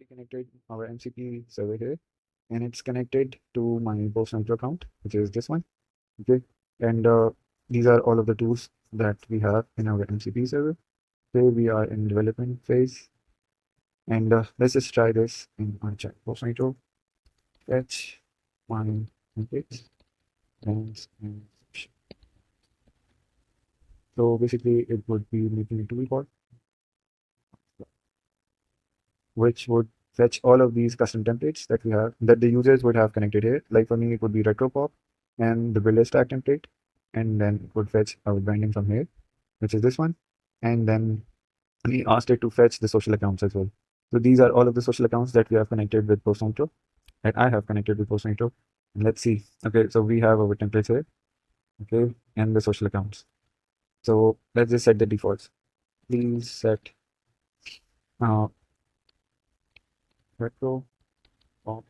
connected our MCP server here, and it's connected to my PostNitro account, which is this one. Okay, and these are all of the tools that we have in our MCP server. Here we are in development phase, and let's just try this in our chat. PostNitro fetch my templates and so basically it would be making a toolbar which would fetch all of these custom templates that we have that the users would have connected here. Like for me, it would be retropop and the builder stack template, and then it would fetch our branding from here, which is this one, and then we asked it to fetch the social accounts as well. So these are all of the social accounts that we have connected with PostNitro, that I have connected with PostNitro. And let's see. Okay, so we have our templates here, okay, and the social accounts. So let's just set the defaults. Please set uh, retro pop.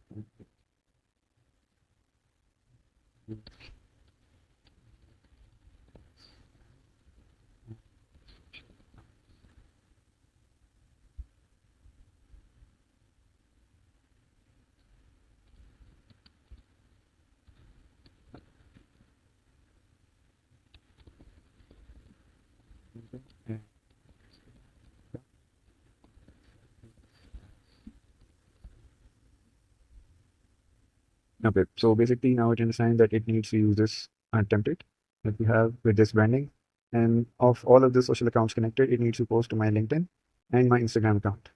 Okay, so basically now it understands that it needs to use this template that we have with this branding. And of all of the social accounts connected, it needs to post to my LinkedIn and my Instagram account.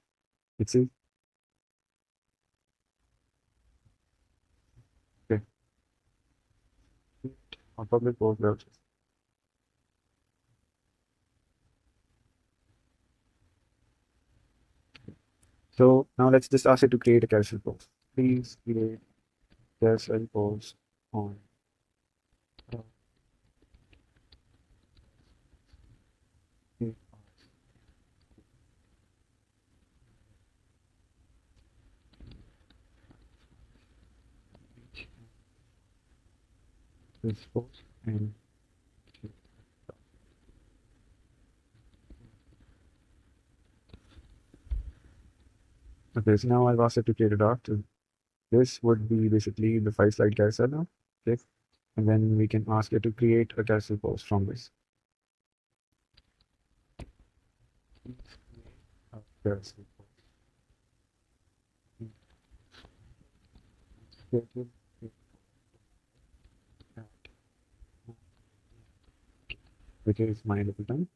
Let's see. Okay. On public post browsers. So now let's just ask it to create a carousel post. Please create carousel post on this post and okay, so now I've asked it to create a draft. So this would be basically the 5-slide carousel now. Okay. And then we can ask it to create a carousel post from this. Carousel post. Which is my local time.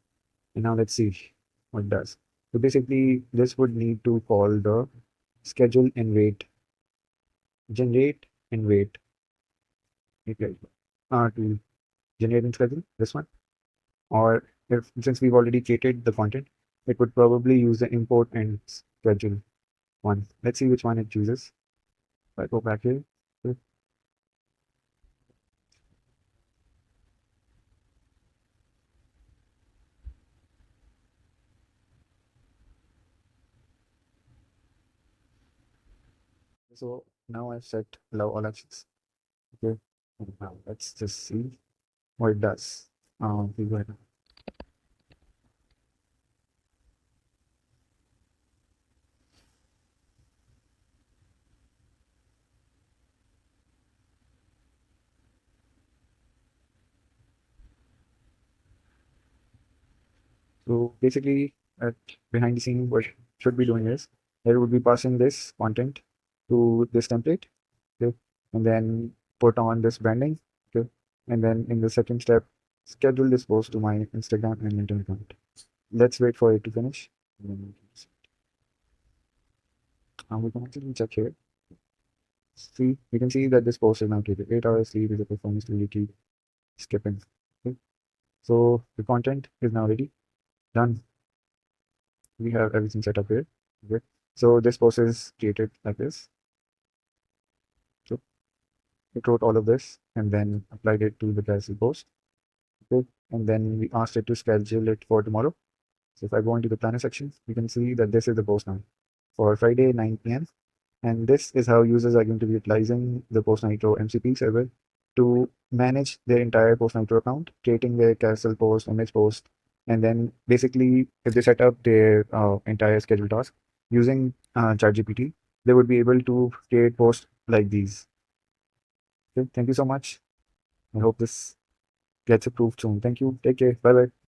And now let's see what it does. So basically, this would need to call the schedule and wait, generate and wait API to generate and schedule this one. Or if since we've already created the content, it would probably use the import and schedule one. Let's see which one it chooses. If I go back here. So now I've set allow all actions. Okay. And now let's just see what it does. We go ahead. So basically, at behind the scene, what should be doing is it would be passing this content to this template, okay, and then put on this branding, okay, and then in the second step, schedule this post to my Instagram and LinkedIn account. Let's wait for it to finish. And then we can actually check here. See, we can see that this post is now created. 8 hours sleep is a performance to keep skipping. Okay, so the content is now ready, done. We have everything set up here. Okay. So this post is created like this. So it wrote all of this and then applied it to the carousel post. Okay. And then we asked it to schedule it for tomorrow. So if I go into the planner section, you can see that this is the post now for Friday 9 p.m. And this is how users are going to be utilizing the PostNitro MCP server to manage their entire PostNitro account, creating their carousel post, image post, and then basically if they set up their entire schedule task, using ChatGPT, they would be able to create posts like these. Okay, thank you so much. I hope this gets approved soon. Thank you. Take care. Bye bye.